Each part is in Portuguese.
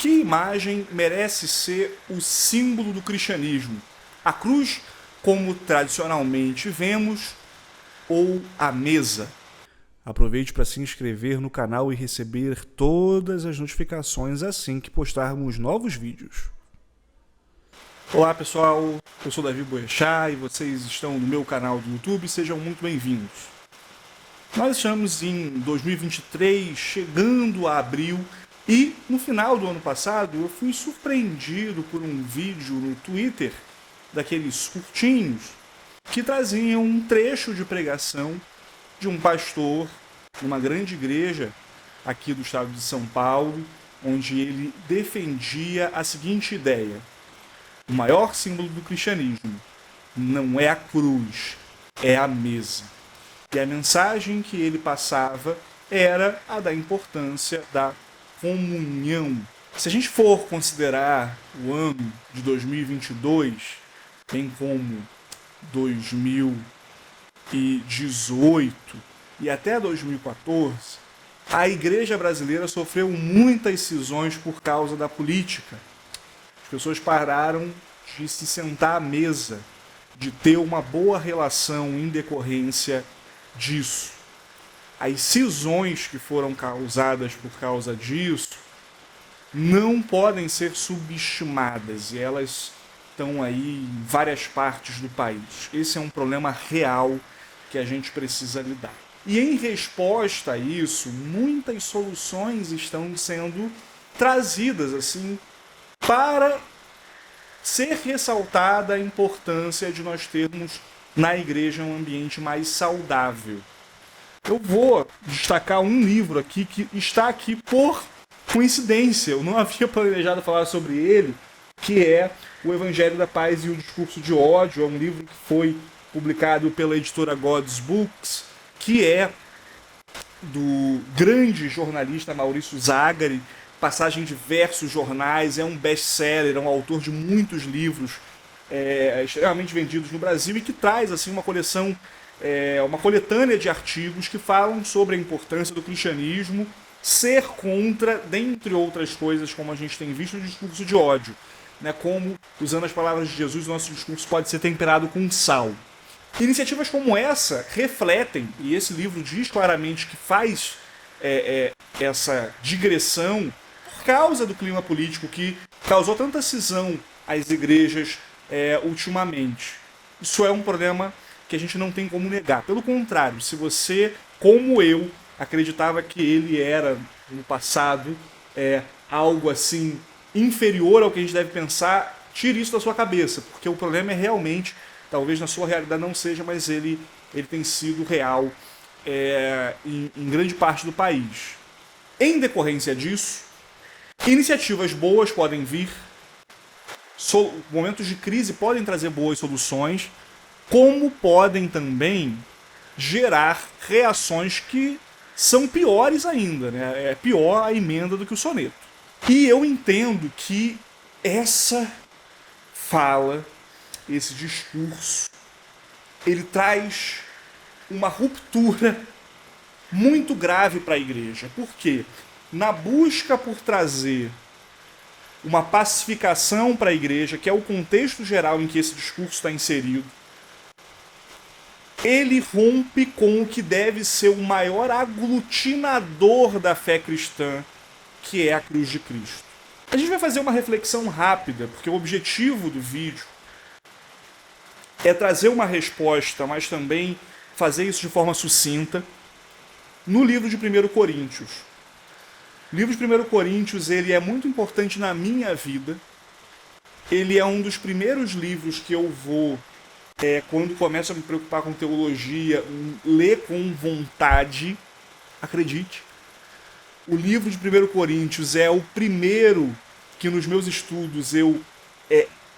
Que imagem merece ser o símbolo do cristianismo? A cruz, como tradicionalmente vemos, ou a mesa? Aproveite para se inscrever no canal e receber todas as notificações assim que postarmos novos vídeos. Olá pessoal, eu sou Davi Boechat e vocês estão no meu canal do YouTube, sejam muito bem-vindos. Nós estamos em 2023, chegando a abril, e no final do ano passado eu fui surpreendido por um vídeo no Twitter, daqueles curtinhos, que traziam um trecho de pregação de um pastor numa grande igreja aqui do estado de São Paulo, onde ele defendia a seguinte ideia: o maior símbolo do cristianismo não é a cruz, é a mesa. E a mensagem que ele passava era a da importância da comunhão. Se a gente for considerar o ano de 2022, bem como 2018 e até 2014, a igreja brasileira sofreu muitas cisões por causa da política. As pessoas pararam de se sentar à mesa, de ter uma boa relação em decorrência disso. As cisões que foram causadas por causa disso não podem ser subestimadas, e elas estão aí em várias partes do país. Esse é um problema real que a gente precisa lidar. E em resposta a isso, muitas soluções estão sendo trazidas assim para ser ressaltada a importância de nós termos na igreja um ambiente mais saudável. Eu vou destacar um livro aqui que está aqui por coincidência. Eu não havia planejado falar sobre ele, que é O Evangelho da Paz e o Discurso de Ódio. É um livro que foi publicado pela editora God's Books, que é do grande jornalista Maurício Zagari, passagem em diversos jornais, é um best-seller, é um autor de muitos livros extremamente vendidos no Brasil e que traz assim uma coleção, uma coletânea de artigos que falam sobre a importância do cristianismo ser contra, dentre outras coisas, como a gente tem visto, o discurso de ódio, né? Como, usando as palavras de Jesus, o nosso discurso pode ser temperado com sal. Iniciativas como essa refletem, e esse livro diz claramente que faz essa digressão por causa do clima político que causou tanta cisão às igrejas ultimamente. Isso é um problema que a gente não tem como negar. Pelo contrário, se você, como eu, acreditava que ele era, no passado, algo assim inferior ao que a gente deve pensar, tire isso da sua cabeça, porque o problema é realmente, talvez na sua realidade não seja, mas ele tem sido real em grande parte do país. Em decorrência disso, iniciativas boas podem vir, momentos de crise podem trazer boas soluções, como podem também gerar reações que são piores ainda, né? É pior a emenda do que o soneto. E eu entendo que essa fala, esse discurso, ele traz uma ruptura muito grave para a igreja. Por quê? Na busca por trazer uma pacificação para a igreja, que é o contexto geral em que esse discurso está inserido, ele rompe com o que deve ser o maior aglutinador da fé cristã, que é a cruz de Cristo. A gente vai fazer uma reflexão rápida, porque o objetivo do vídeo é trazer uma resposta, mas também fazer isso de forma sucinta, no livro de 1 Coríntios. O livro de 1 Coríntios, ele é muito importante na minha vida. Ele é um dos primeiros livros que eu vou, quando começo a me preocupar com teologia, ler com vontade. Acredite. O livro de 1 Coríntios é o primeiro que nos meus estudos eu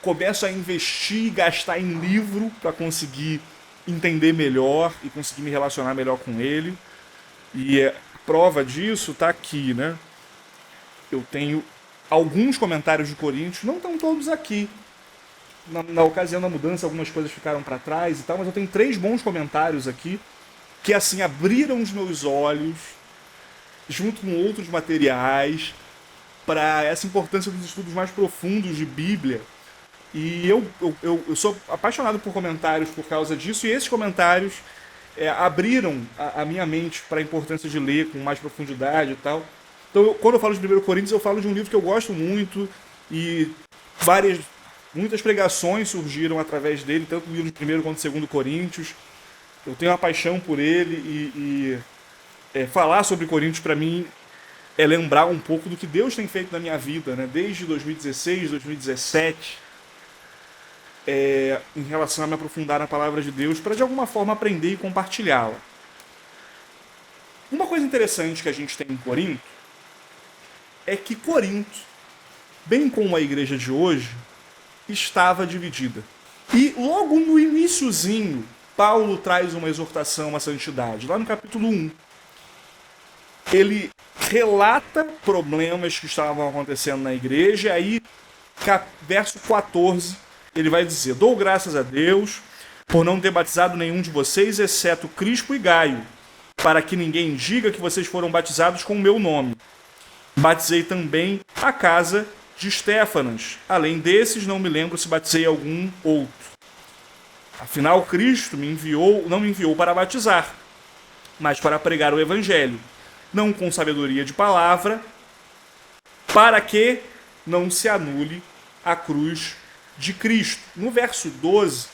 começo a investir e gastar em livro para conseguir entender melhor e conseguir me relacionar melhor com ele. E prova disso está aqui, né? Eu tenho alguns comentários de Coríntios, não estão todos aqui. Na ocasião da mudança, algumas coisas ficaram para trás e tal, mas eu tenho 3 bons comentários aqui que, assim, abriram os meus olhos, junto com outros materiais, para essa importância dos estudos mais profundos de Bíblia. E eu sou apaixonado por comentários por causa disso, e esses comentários abriram a minha mente para a importância de ler com mais profundidade e tal. Então, quando eu falo de 1 Coríntios, eu falo de um livro que eu gosto muito, e muitas pregações surgiram através dele, tanto no livro de 1 quanto 2 Coríntios. Eu tenho uma paixão por ele, e falar sobre Coríntios para mim é lembrar um pouco do que Deus tem feito na minha vida, né? Desde 2016, 2017, em relação a me aprofundar na palavra de Deus, para de alguma forma aprender e compartilhá-la. Uma coisa interessante que a gente tem em Corinto é que Corinto, bem como a igreja de hoje, estava dividida. E logo no iniciozinho, Paulo traz uma exortação à santidade. Lá no capítulo 1, ele relata problemas que estavam acontecendo na igreja, e aí, verso 14, ele vai dizer: dou graças a Deus por não ter batizado nenhum de vocês, exceto Crispo e Gaio, para que ninguém diga que vocês foram batizados com o meu nome. Batizei também a casa de Estéfanas. Além desses, não me lembro se batizei algum outro. Afinal, Cristo não me enviou para batizar, mas para pregar o evangelho, não com sabedoria de palavra, para que não se anule a cruz de Cristo. No verso 12,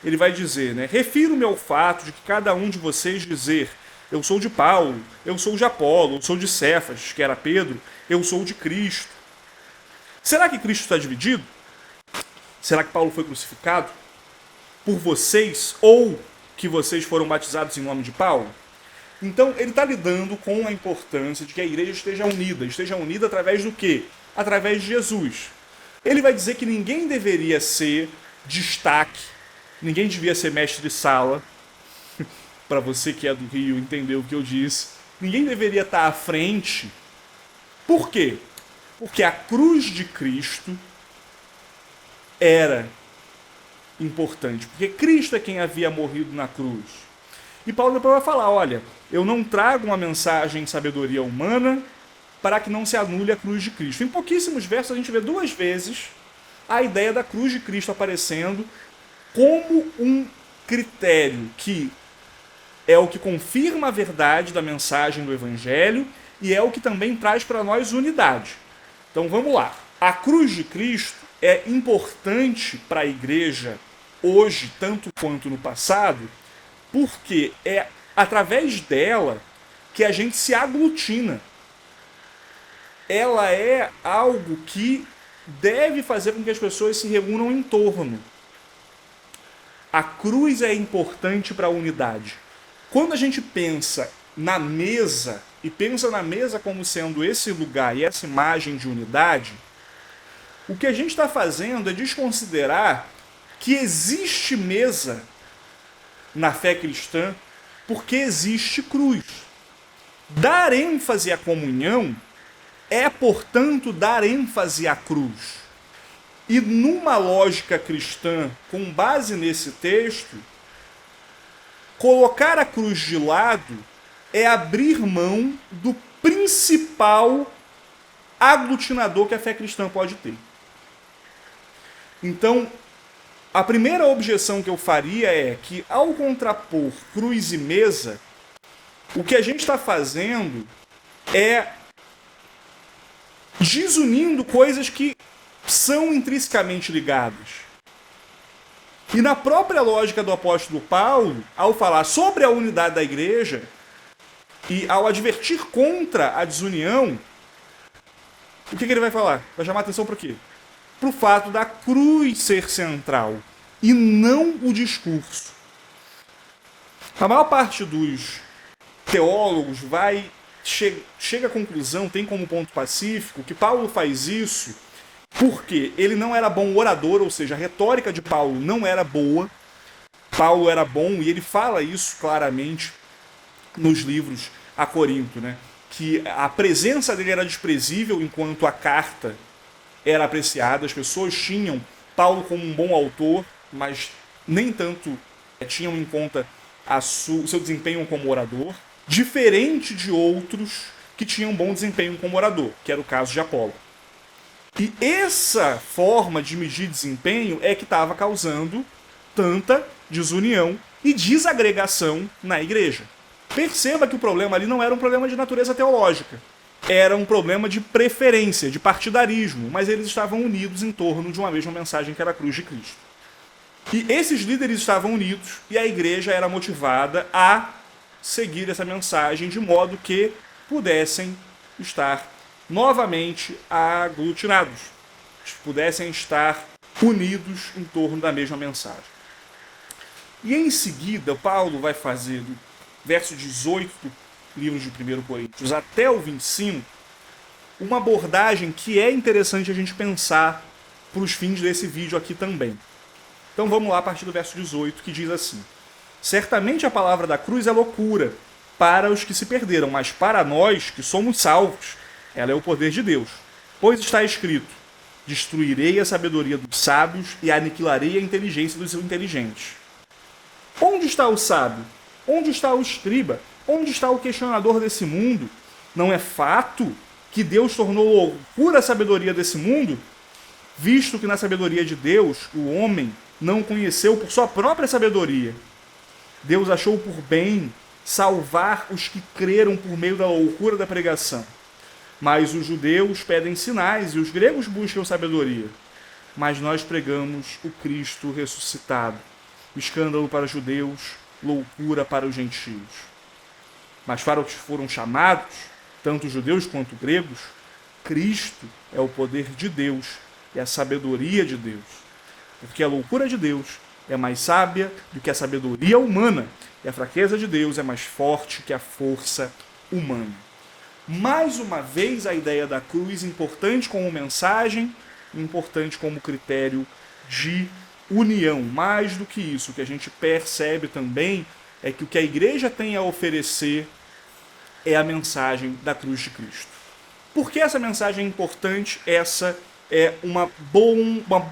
ele vai dizer, né? Refiro-me ao fato de que cada um de vocês dizer: eu sou de Paulo, eu sou de Apolo, eu sou de Cefas, que era Pedro, eu sou de Cristo. Será que Cristo está dividido? Será que Paulo foi crucificado por vocês, ou que vocês foram batizados em nome de Paulo? Então, ele está lidando com a importância de que a igreja esteja unida através do quê? Através de Jesus. Ele vai dizer que ninguém deveria ser destaque, ninguém devia ser mestre de sala. Para você que é do Rio entender o que eu disse, ninguém deveria estar à frente. Por quê? Porque a cruz de Cristo era importante, porque Cristo é quem havia morrido na cruz. E Paulo depois vai falar: olha, eu não trago uma mensagem de sabedoria humana para que não se anule a cruz de Cristo. Em pouquíssimos versos a gente vê 2 vezes a ideia da cruz de Cristo aparecendo como um critério que é o que confirma a verdade da mensagem do Evangelho e é o que também traz para nós unidade. Então vamos lá. A cruz de Cristo é importante para a igreja hoje, tanto quanto no passado, porque é através dela que a gente se aglutina. Ela é algo que deve fazer com que as pessoas se reúnam em torno. A cruz é importante para a unidade. Quando a gente pensa na mesa, e pensa na mesa como sendo esse lugar e essa imagem de unidade, o que a gente está fazendo é desconsiderar que existe mesa na fé cristã porque existe cruz. Dar ênfase à comunhão é, portanto, dar ênfase à cruz. E numa lógica cristã, com base nesse texto, colocar a cruz de lado é abrir mão do principal aglutinador que a fé cristã pode ter. Então, a primeira objeção que eu faria é que, ao contrapor cruz e mesa, o que a gente está fazendo é desunindo coisas que são intrinsecamente ligadas. E na própria lógica do apóstolo Paulo, ao falar sobre a unidade da igreja e ao advertir contra a desunião, o que ele vai falar? Vai chamar atenção para o quê? Para o fato da cruz ser central e não o discurso. A maior parte dos teólogos chega à conclusão, tem como ponto pacífico, que Paulo faz isso porque ele não era bom orador, ou seja, a retórica de Paulo não era boa. Paulo era bom, e ele fala isso claramente nos livros a Corinto, né? Que a presença dele era desprezível, enquanto a carta era apreciada. As pessoas tinham Paulo como um bom autor, mas nem tanto tinham em conta o seu desempenho como orador, diferente de outros que tinham bom desempenho como orador, que era o caso de Apolo. E essa forma de medir desempenho é que estava causando tanta desunião e desagregação na igreja. Perceba que o problema ali não era um problema de natureza teológica. Era um problema de preferência, de partidarismo, mas eles estavam unidos em torno de uma mesma mensagem que era a cruz de Cristo. E esses líderes estavam unidos e a igreja era motivada a seguir essa mensagem de modo que pudessem estar novamente aglutinados, pudessem estar unidos em torno da mesma mensagem. E em seguida, Paulo vai fazer do verso 18 do livro de 1 Coríntios até o 25, uma abordagem que é interessante a gente pensar para os fins desse vídeo aqui também. Então vamos lá a partir do verso 18, que diz assim: certamente a palavra da cruz é loucura para os que se perderam, mas para nós que somos salvos, ela é o poder de Deus. Pois está escrito: destruirei a sabedoria dos sábios e aniquilarei a inteligência dos inteligentes. Onde está o sábio? Onde está o escriba? Onde está o questionador desse mundo? Não é fato que Deus tornou loucura a sabedoria desse mundo? Visto que na sabedoria de Deus, o homem não conheceu por sua própria sabedoria. Deus achou por bem salvar os que creram por meio da loucura da pregação. Mas os judeus pedem sinais e os gregos buscam sabedoria. Mas nós pregamos o Cristo ressuscitado. Escândalo para os judeus, loucura para os gentios. Mas para os que foram chamados, tanto judeus quanto gregos, Cristo é o poder de Deus e a sabedoria de Deus. Porque a loucura de Deus é mais sábia do que a sabedoria humana, e a fraqueza de Deus é mais forte que a força humana. Mais uma vez, a ideia da cruz, importante como mensagem, importante como critério de união. Mais do que isso, o que a gente percebe também é que o que a igreja tem a oferecer é a mensagem da cruz de Cristo. Por que essa mensagem é importante? Essa é um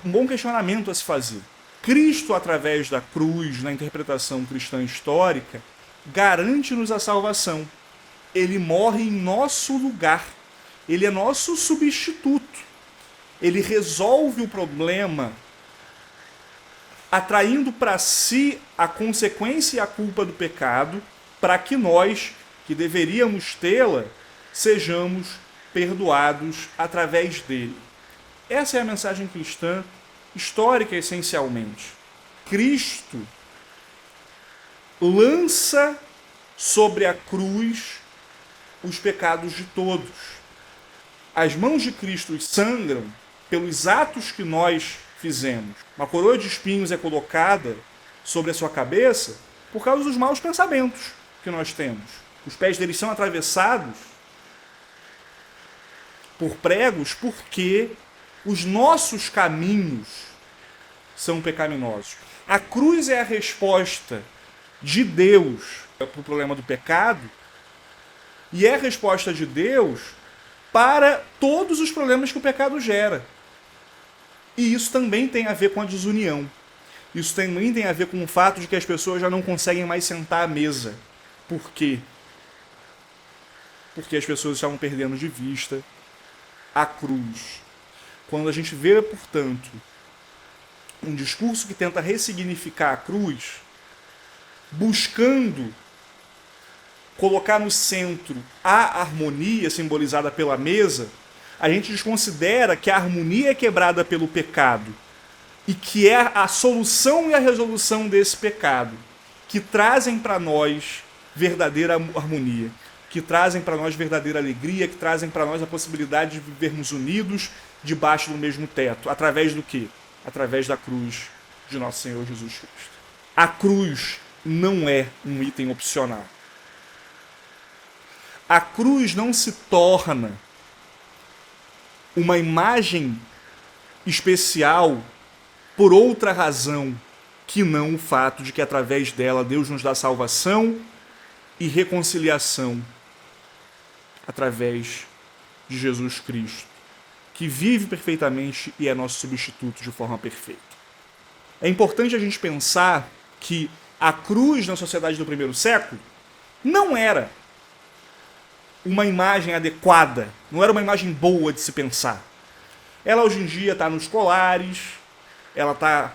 bom questionamento a se fazer. Cristo, através da cruz, na interpretação cristã histórica, garante-nos a salvação. Ele morre em nosso lugar. Ele é nosso substituto. Ele resolve o problema atraindo para si a consequência e a culpa do pecado, para que nós, que deveríamos tê-la, sejamos perdoados através dele. Essa é a mensagem cristã histórica, essencialmente. Cristo lança sobre a cruz os pecados de todos. As mãos de Cristo sangram pelos atos que nós fizemos. Uma coroa de espinhos é colocada sobre a sua cabeça por causa dos maus pensamentos que nós temos. Os pés deles são atravessados por pregos porque os nossos caminhos são pecaminosos. A cruz é a resposta de Deus para o problema do pecado e é a resposta de Deus para todos os problemas que o pecado gera. E isso também tem a ver com a desunião. Isso também tem a ver com o fato de que as pessoas já não conseguem mais sentar à mesa. Por quê? Porque as pessoas estavam perdendo de vista a cruz. Quando a gente vê, portanto, um discurso que tenta ressignificar a cruz, buscando colocar no centro a harmonia simbolizada pela mesa, a gente desconsidera que a harmonia é quebrada pelo pecado e que é a solução e a resolução desse pecado que trazem para nós verdadeira harmonia, que trazem para nós verdadeira alegria, que trazem para nós a possibilidade de vivermos unidos debaixo do mesmo teto. Através do quê? Através da cruz de nosso Senhor Jesus Cristo. A cruz não é um item opcional. A cruz não se torna uma imagem especial por outra razão que não o fato de que através dela Deus nos dá salvação e reconciliação através de Jesus Cristo, que vive perfeitamente e é nosso substituto de forma perfeita. É importante a gente pensar que a cruz na sociedade do primeiro século não era uma imagem adequada, não era uma imagem boa de se pensar. Ela hoje em dia está nos colares, ela está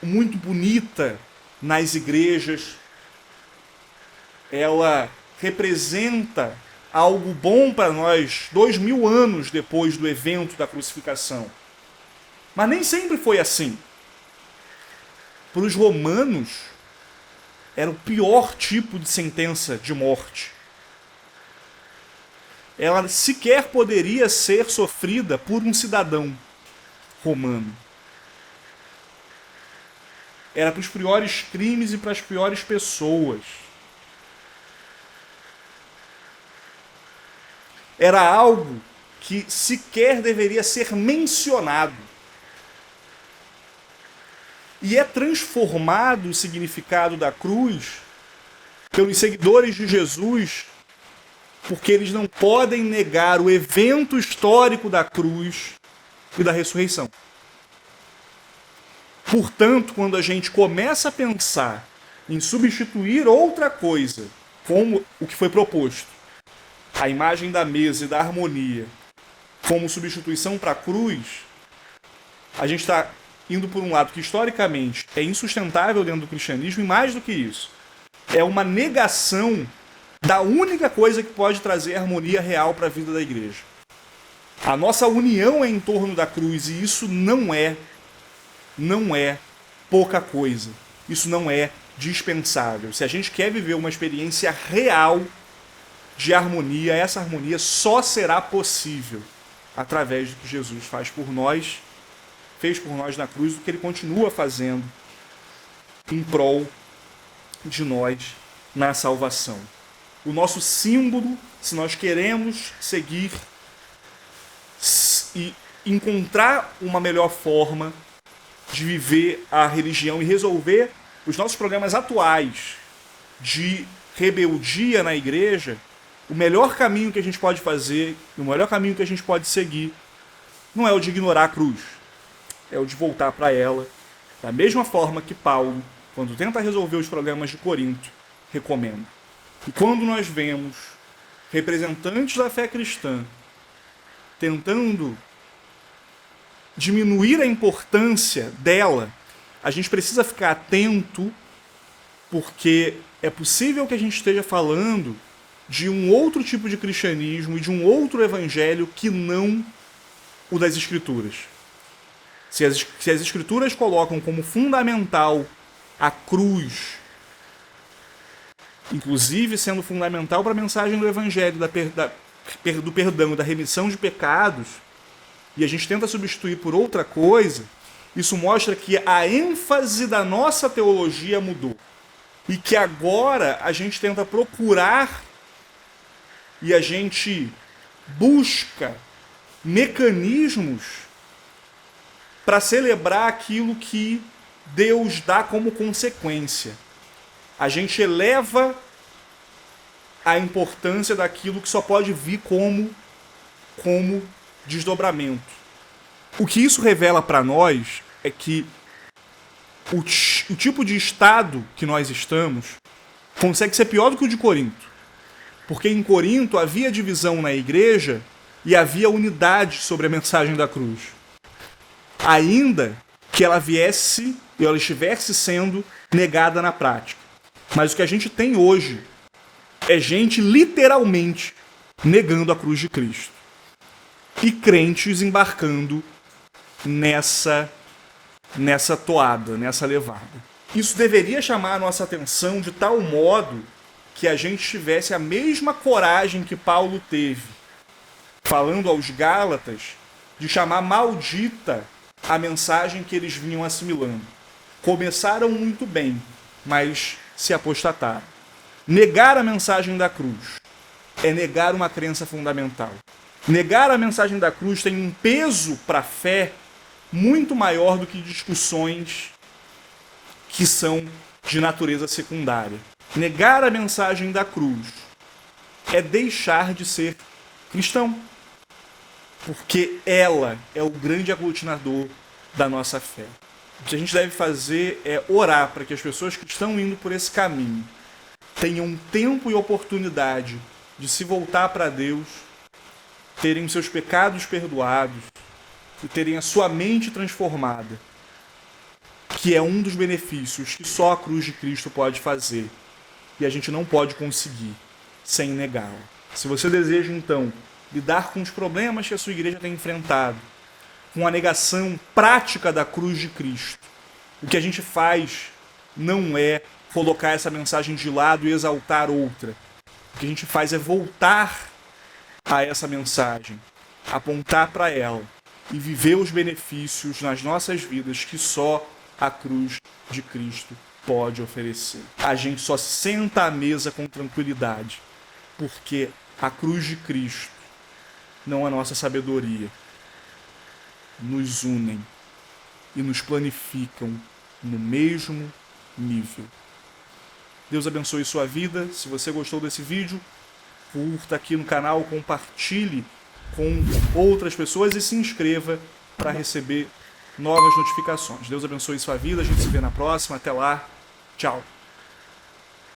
muito bonita nas igrejas, ela representa algo bom para nós 2000 anos depois do evento da crucificação. Mas nem sempre foi assim. Para os romanos, era o pior tipo de sentença de morte. Ela sequer poderia ser sofrida por um cidadão romano. Era para os piores crimes e para as piores pessoas. Era algo que sequer deveria ser mencionado. E é transformado o significado da cruz pelos seguidores de Jesus, porque eles não podem negar o evento histórico da cruz e da ressurreição. Portanto, quando a gente começa a pensar em substituir outra coisa, como o que foi proposto, a imagem da mesa e da harmonia, como substituição para a cruz, a gente está indo por um lado que historicamente é insustentável dentro do cristianismo, e mais do que isso, é uma negação da única coisa que pode trazer harmonia real para a vida da igreja. A nossa união é em torno da cruz, e isso não é pouca coisa. Isso não é dispensável. Se a gente quer viver uma experiência real de harmonia, essa harmonia só será possível através do que Jesus fez por nós na cruz, do que ele continua fazendo em prol de nós na salvação. O nosso símbolo, se nós queremos seguir e encontrar uma melhor forma de viver a religião e resolver os nossos problemas atuais de rebeldia na igreja, o melhor caminho que a gente pode fazer, o melhor caminho que a gente pode seguir, não é o de ignorar a cruz, é o de voltar para ela, da mesma forma que Paulo, quando tenta resolver os problemas de Corinto, recomenda. E quando nós vemos representantes da fé cristã tentando diminuir a importância dela, a gente precisa ficar atento, porque é possível que a gente esteja falando de um outro tipo de cristianismo e de um outro evangelho que não o das Escrituras. Se as Escrituras colocam como fundamental a cruz, inclusive sendo fundamental para a mensagem do evangelho, do perdão, da remissão de pecados, e a gente tenta substituir por outra coisa, isso mostra que a ênfase da nossa teologia mudou. E que agora a gente tenta procurar e a gente busca mecanismos para celebrar aquilo que Deus dá como consequência. A gente eleva a importância daquilo que só pode vir como desdobramento. O que isso revela para nós é que o tipo de estado que nós estamos consegue ser pior do que o de Corinto. Porque em Corinto havia divisão na igreja e havia unidade sobre a mensagem da cruz. Ainda que ela viesse e ela estivesse sendo negada na prática. Mas o que a gente tem hoje é gente literalmente negando a cruz de Cristo. E crentes embarcando nessa toada, nessa levada. Isso deveria chamar a nossa atenção de tal modo que a gente tivesse a mesma coragem que Paulo teve, falando aos Gálatas, de chamar maldita a mensagem que eles vinham assimilando. Começaram muito bem, mas se apostataram. Negar a mensagem da cruz é negar uma crença fundamental. Negar a mensagem da cruz tem um peso para a fé muito maior do que discussões que são de natureza secundária. Negar a mensagem da cruz é deixar de ser cristão, porque ela é o grande aglutinador da nossa fé. O que a gente deve fazer é orar para que as pessoas que estão indo por esse caminho tenham tempo e oportunidade de se voltar para Deus, terem seus pecados perdoados e terem a sua mente transformada, que é um dos benefícios que só a cruz de Cristo pode fazer, e a gente não pode conseguir sem negá-la. Se você deseja, então, lidar com os problemas que a sua igreja tem enfrentado, com a negação prática da cruz de Cristo, o que a gente faz não é colocar essa mensagem de lado e exaltar outra. O que a gente faz é voltar a essa mensagem, apontar para ela e viver os benefícios nas nossas vidas que só a cruz de Cristo pode oferecer. A gente só senta à mesa com tranquilidade, porque a cruz de Cristo, não a nossa sabedoria, nos unem e nos planificam no mesmo nível. Deus abençoe sua vida. Se você gostou desse vídeo, curta aqui no canal, compartilhe com outras pessoas e se inscreva para receber novas notificações. Deus abençoe sua vida. A gente se vê na próxima. Até lá. Tchau.